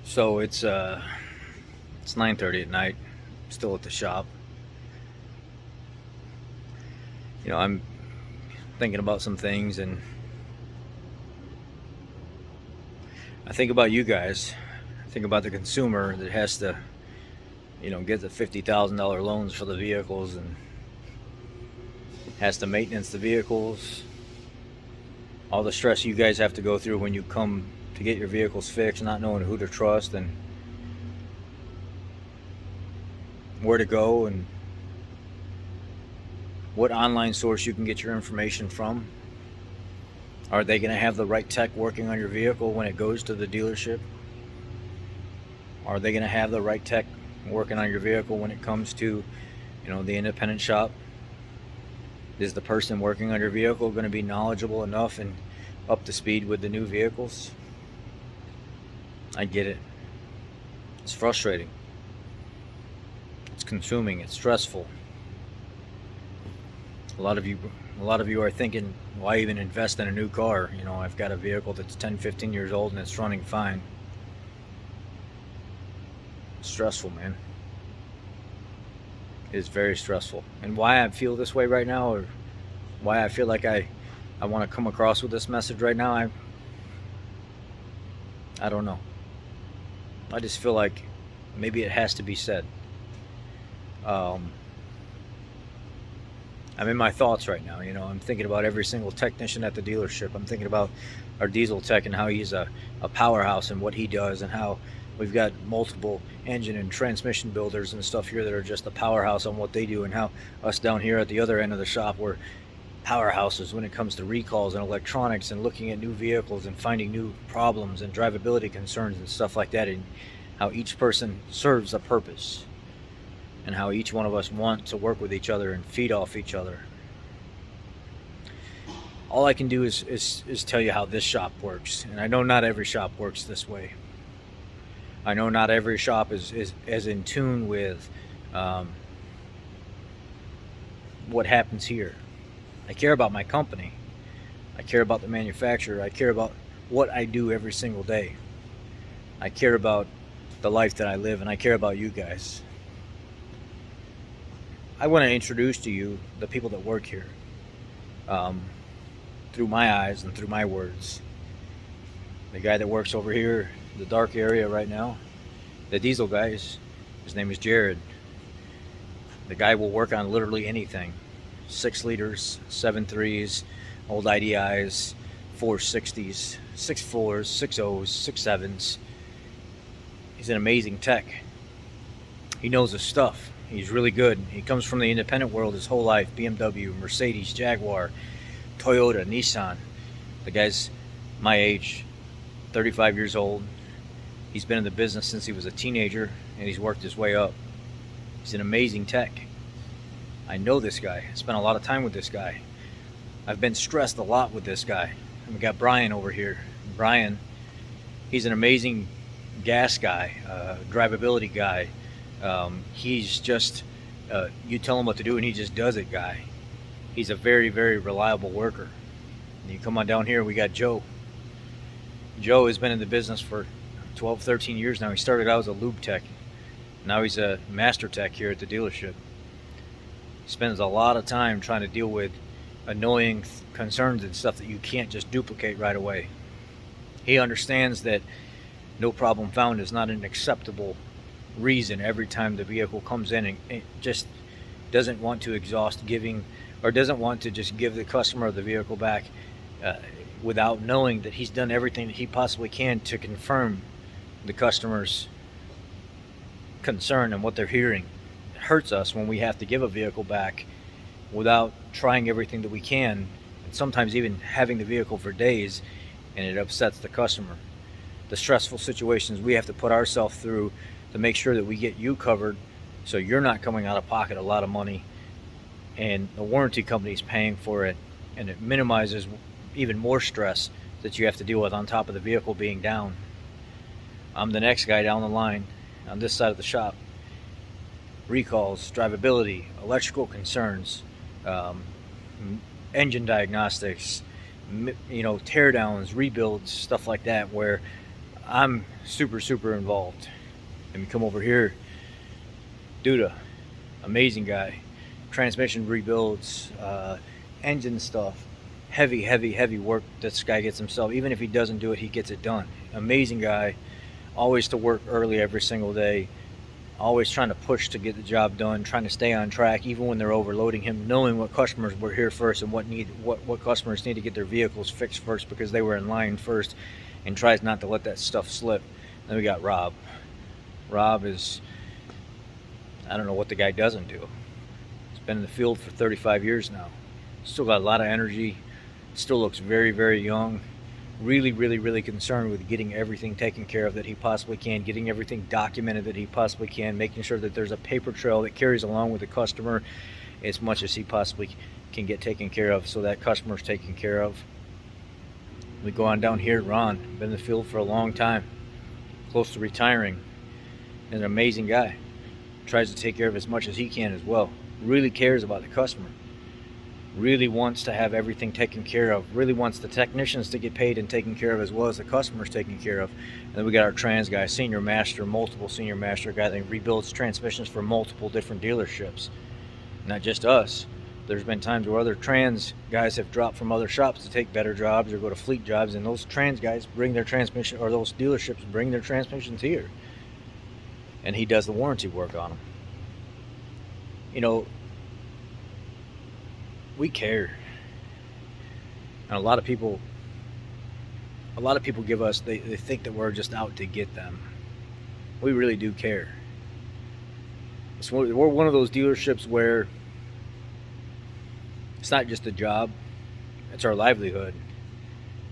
So it's 9:30 at night, still at the shop. I'm thinking about some things, and I think about you guys. I think about the consumer that has to, get the $50,000 loans for the vehicles and has to maintenance the vehicles. All the stress you guys have to go through when you come to get your vehicles fixed, not knowing who to trust and where to go and what online source you can get your information from. Are they going to have the right tech working on your vehicle when it goes to the dealership? Are they going to have the right tech working on your vehicle when it comes to, the independent shop? Is the person working on your vehicle going to be knowledgeable enough and up to speed with the new vehicles? I get it. It's frustrating. It's consuming. It's stressful. A lot of you are thinking, why even invest in a new car? I've got a vehicle that's 10, 15 years old and it's running fine. It's stressful, man. It is very stressful. And why I feel this way right now, or why I feel like I want to come across with this message right now, I don't know. I just feel like maybe it has to be said. I'm in my thoughts right now. I'm thinking about every single technician at the dealership. I'm thinking about our diesel tech and how he's a powerhouse and what he does, and how we've got multiple engine and transmission builders and stuff here that are just a powerhouse on what they do, and how us down here at the other end of the shop, we're powerhouses when it comes to recalls and electronics and looking at new vehicles and finding new problems and drivability concerns and stuff like that, and how each person serves a purpose, and how each one of us want to work with each other and feed off each other. All I can do is tell you how this shop works, and I know not every shop works this way. I know not every shop is as in tune with what happens here. I care about my company. I care about the manufacturer. I care about what I do every single day. I care about the life that I live, and I care about you guys. I want to introduce to you the people that work here, through my eyes and through my words. The guy that works over here, the dark area right now, the diesel guy, his name is Jared. The guy will work on literally anything. 6 liters, 7.3s, old IDIs, 460s, 6.4s, 6.0s, 6.7s. He's an amazing tech. He knows his stuff. He's really good. He comes from the independent world his whole life. BMW, Mercedes, Jaguar, Toyota, Nissan. The guy's my age, 35 years old. He's been in the business since he was a teenager, and he's worked his way up. He's an amazing tech. I know this guy. I spent a lot of time with this guy. I've been stressed a lot with this guy. And we got Brian over here. Brian, he's an amazing gas guy, drivability guy. He's just, you tell him what to do and he just does it guy. He's a very, very reliable worker. And you come on down here, we got Joe. Joe has been in the business for 12, 13 years now. He started out as a lube tech. Now he's a master tech here at the dealership. He spends a lot of time trying to deal with annoying concerns and stuff that you can't just duplicate right away. He understands that no problem found is not an acceptable reason every time the vehicle comes in, and just doesn't want to exhaust giving, or doesn't want to just give the customer the vehicle back without knowing that he's done everything that he possibly can to confirm the customer's concern and what they're hearing. It hurts us when we have to give a vehicle back without trying everything that we can, and sometimes even having the vehicle for days, and it upsets the customer. The stressful situations we have to put ourselves through to make sure that we get you covered, so you're not coming out of pocket a lot of money, and the warranty company is paying for it, and it minimizes even more stress that you have to deal with on top of the vehicle being down. I'm the next guy down the line on this side of the shop. Recalls, drivability, electrical concerns, engine diagnostics, tear downs, rebuilds, stuff like that, where I'm super involved. And we come over here, dude, amazing guy. Transmission rebuilds, engine stuff, heavy work this guy gets himself. Even if he doesn't do it, he gets it done. Amazing guy, always to work early every single day, always trying to push to get the job done, trying to stay on track even when they're overloading him, knowing what customers were here first and what customers need to get their vehicles fixed first because they were in line first, and tries not to let that stuff slip. Then we got Rob. Rob is, I don't know what the guy doesn't do. He's been in the field for 35 years now. Still got a lot of energy, still looks very young. Really concerned with getting everything taken care of that he possibly can, getting everything documented that he possibly can, making sure that there's a paper trail that carries along with the customer as much as he possibly can get taken care of, so that customer's taken care of. We go on down here. Ron, been in the field for a long time, close to retiring, and an amazing guy. Tries to take care of as much as he can as well. Really cares about the customer. Really wants to have everything taken care of, really wants the technicians to get paid and taken care of as well as the customers taken care of. And then we got our trans guy, senior master, multiple senior master guy that rebuilds transmissions for multiple different dealerships. Not just us. There's been times where other trans guys have dropped from other shops to take better jobs or go to fleet jobs, and those trans guys bring their transmission, or those dealerships bring their transmissions here. And he does the warranty work on them. You know, we care. And a lot of people give us, they think that we're just out to get them. We really do care. We're one of those dealerships where it's not just a job, it's our livelihood.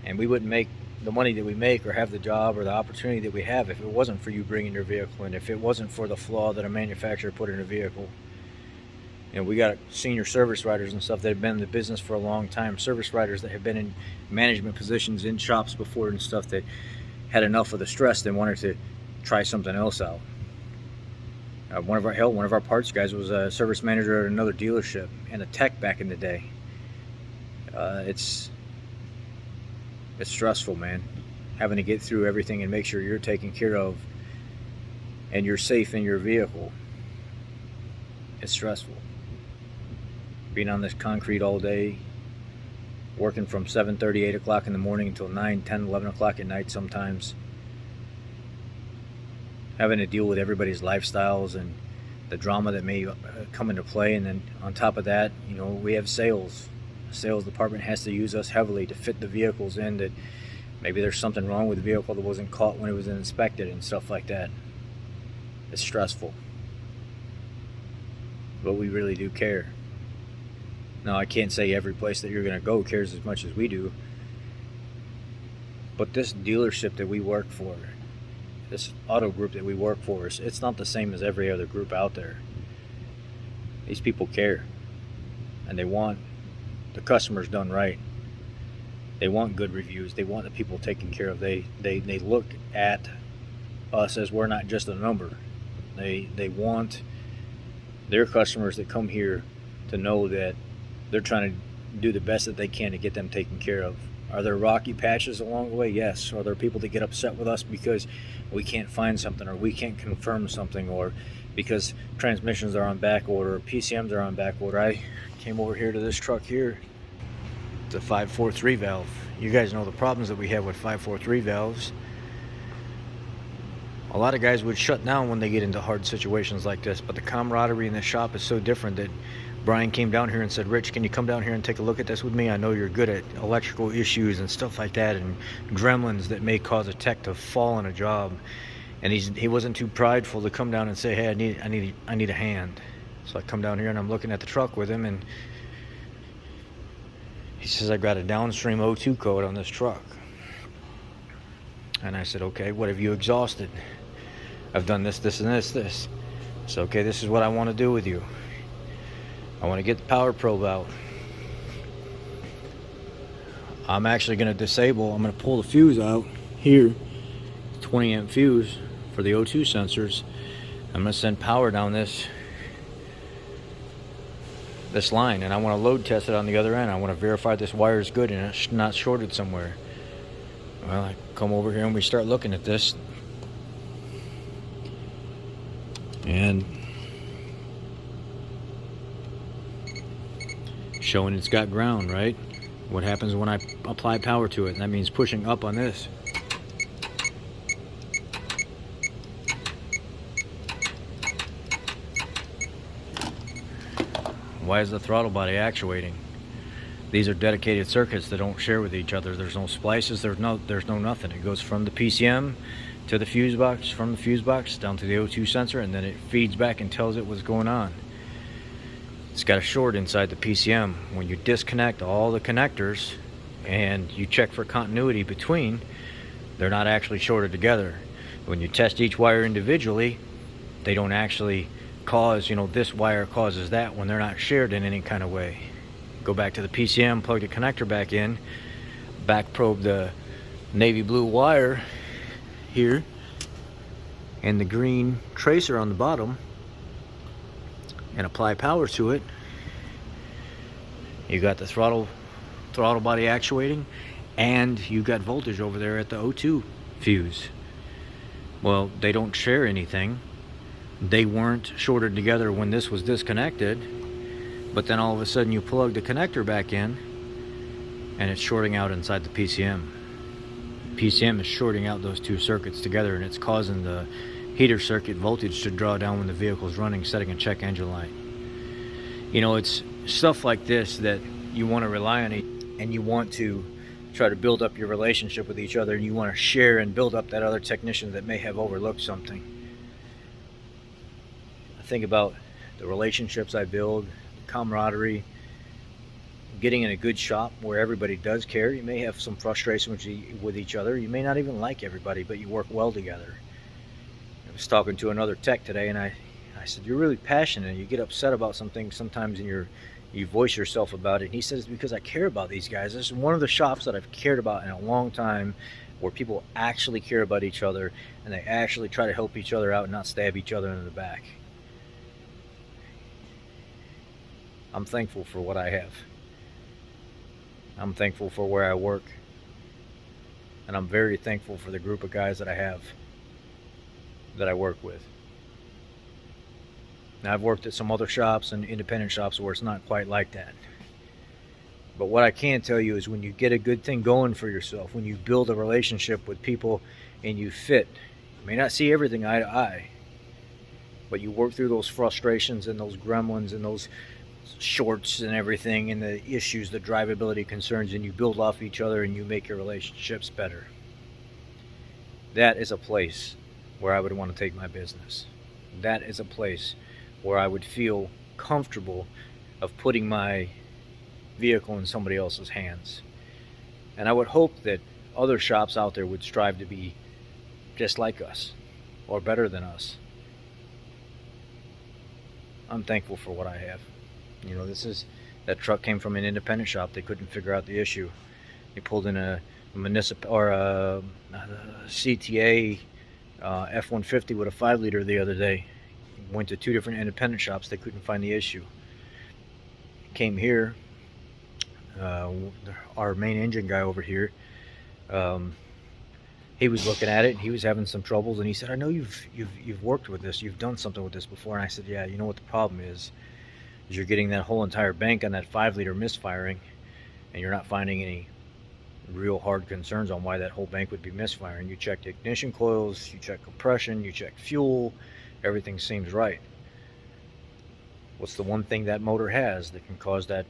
And we wouldn't make the money that we make or have the job or the opportunity that we have if it wasn't for you bringing your vehicle in, if it wasn't for the flaw that a manufacturer put in a vehicle. You know, we got senior service writers and stuff that have been in the business for a long time. Service writers that have been in management positions in shops before and stuff, that had enough of the stress, they wanted to try something else out. One of our parts guys was a service manager at another dealership and a tech back in the day. It's stressful, man. Having to get through everything and make sure you're taken care of and you're safe in your vehicle. It's stressful. Being on this concrete all day, working from 7:30, 8 o'clock in the morning until 9, 10, 11 o'clock at night sometimes. Having to deal with everybody's lifestyles and the drama that may come into play. And then on top of that, you know, we have sales. The sales department has to use us heavily to fit the vehicles in, that maybe there's something wrong with the vehicle that wasn't caught when it was inspected and stuff like that. It's stressful. But we really do care. Now, I can't say every place that you're going to go cares as much as we do. But this dealership that we work for, this auto group that we work for, it's not the same as every other group out there. These people care. And they want the customers done right. They want good reviews. They want the people taken care of. They look at us as we're not just a number. They want their customers that come here to know that they're trying to do the best that they can to get them taken care of. Are there rocky patches along the way? Yes. Are there people that get upset with us because we can't find something, or we can't confirm something, or because transmissions are on back order, or PCMs are on back order? I came over here to this truck here, the 543 valve. You guys know the problems that we have with 543 valves. A lot of guys would shut down when they get into hard situations like this, but the camaraderie in the shop is so different that Brian came down here and said, "Rich, can you come down here and take a look at this with me? I know you're good at electrical issues and stuff like that, and gremlins that may cause a tech to fall on a job." And he wasn't too prideful to come down and say, "Hey, I need a hand." So I come down here and I'm looking at the truck with him, and he says, "I got a downstream O2 code on this truck." And I said, "Okay, what have you exhausted?" "I've done this, this, and this." So, "Okay, this is what I want to do with you. I want to get the power probe out. I'm actually going to disable, I'm going to pull the fuse out here, 20 amp fuse for the O2 sensors. I'm going to send power down this line, and I want to load test it on the other end. I want to verify this wire is good and it's not shorted somewhere." Well, I come over here and we start looking at this, and showing it's got ground, right? What happens when I apply power to it? That means pushing up on this. Why is the throttle body actuating? These are dedicated circuits that don't share with each other. There's no splices, there's no nothing. It goes from the PCM to the fuse box, from the fuse box down to the O2 sensor, and then it feeds back and tells it what's going on. It's got a short inside the PCM. When you disconnect all the connectors and you check for continuity between, they're not actually shorted together. When you test each wire individually, they don't actually cause, this wire causes that when they're not shared in any kind of way. Go back to the PCM, plug the connector back in, back probe the navy blue wire here and the green tracer on the bottom, and apply power to it. You got the throttle body actuating, and you got voltage over there at the O2 fuse. Well, they don't share anything. They weren't shorted together when this was disconnected, but then all of a sudden you plug the connector back in and it's shorting out inside the PCM. PCM is shorting out those two circuits together, and it's causing the heater circuit voltage to draw down when the vehicle's running, setting a check engine light. It's stuff like this that you want to rely on, and you want to try to build up your relationship with each other, and you want to share and build up that other technician that may have overlooked something. I think about the relationships I build, the camaraderie, getting in a good shop where everybody does care. You may have some frustration with each other. You may not even like everybody, but you work well together. I was talking to another tech today, and I said, you're really passionate. You get upset about something sometimes, and you voice yourself about it. And he says, it's because I care about these guys. This is one of the shops that I've cared about in a long time, where people actually care about each other, and they actually try to help each other out and not stab each other in the back. I'm thankful for what I have. I'm thankful for where I work. And I'm very thankful for the group of guys that I have, that I work with. Now, I've worked at some other shops and independent shops where it's not quite like that. But what I can tell you is, when you get a good thing going for yourself, when you build a relationship with people and you fit, you may not see everything eye to eye, but you work through those frustrations and those gremlins and those shorts and everything, and the issues, the drivability concerns, and you build off each other and you make your relationships better. That is a place where I would want to take my business. That is a place where I would feel comfortable of putting my vehicle in somebody else's hands. And I would hope that other shops out there would strive to be just like us, or better than us. I'm thankful for what I have. That truck came from an independent shop. They couldn't figure out the issue. They pulled in a municipal or a CTA F-150 with a 5-liter the other day. Went to 2 different independent shops. They couldn't find the issue. Came here. Our main engine guy over here, he was looking at it, and he was having some troubles, and he said, I know you've worked with this, you've done something with this before. And I said, yeah, you know what the problem is you're getting that whole entire bank on that 5-liter misfiring, and you're not finding any real hard concerns on why that whole bank would be misfiring. You checked ignition coils, you checked compression, you checked fuel, everything seems right. What's the one thing that motor has that can cause that?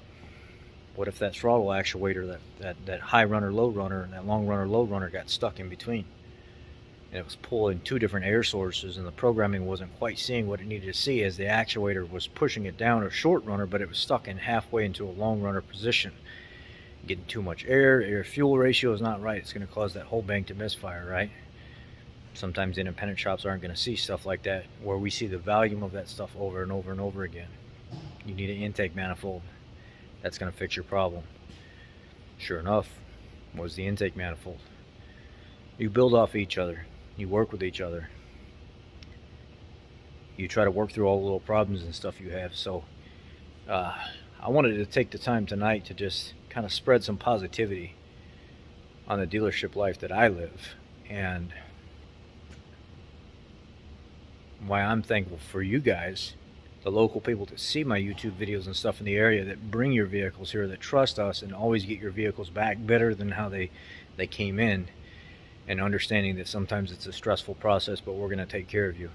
What if that throttle actuator, that high runner, low runner, and that long runner, low runner got stuck in between? And it was pulling 2 different air sources, and the programming wasn't quite seeing what it needed to see, as the actuator was pushing it down a short runner, but it was stuck in halfway into a long runner position. Getting too much air-fuel ratio is not right. It's going to cause that whole bank to misfire, right? Sometimes independent shops aren't going to see stuff like that, where we see the volume of that stuff over and over and over again. You need an intake manifold. That's going to fix your problem. Sure enough, was the intake manifold. You build off each other. You work with each other. You try to work through all the little problems and stuff you have. So I wanted to take the time tonight to just kind of spread some positivity. on the dealership life that I live, and why I'm thankful for you guys, the local people that see my YouTube videos and stuff in the area, that bring your vehicles here, that trust us and always get your vehicles back better than how they came in, and understanding that sometimes it's a stressful process, but we're going to take care of you.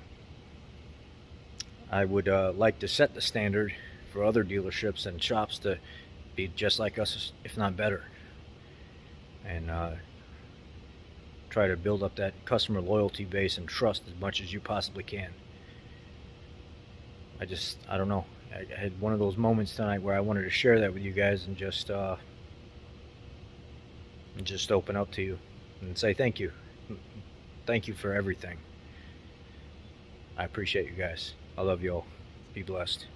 I would like to set the standard for other dealerships and shops to be just like us, if not better, and try to build up that customer loyalty base and trust as much as you possibly can. I don't know. I had one of those moments tonight where I wanted to share that with you guys and just open up to you and say thank you. Thank you for everything. I appreciate you guys. I love you all. Be blessed.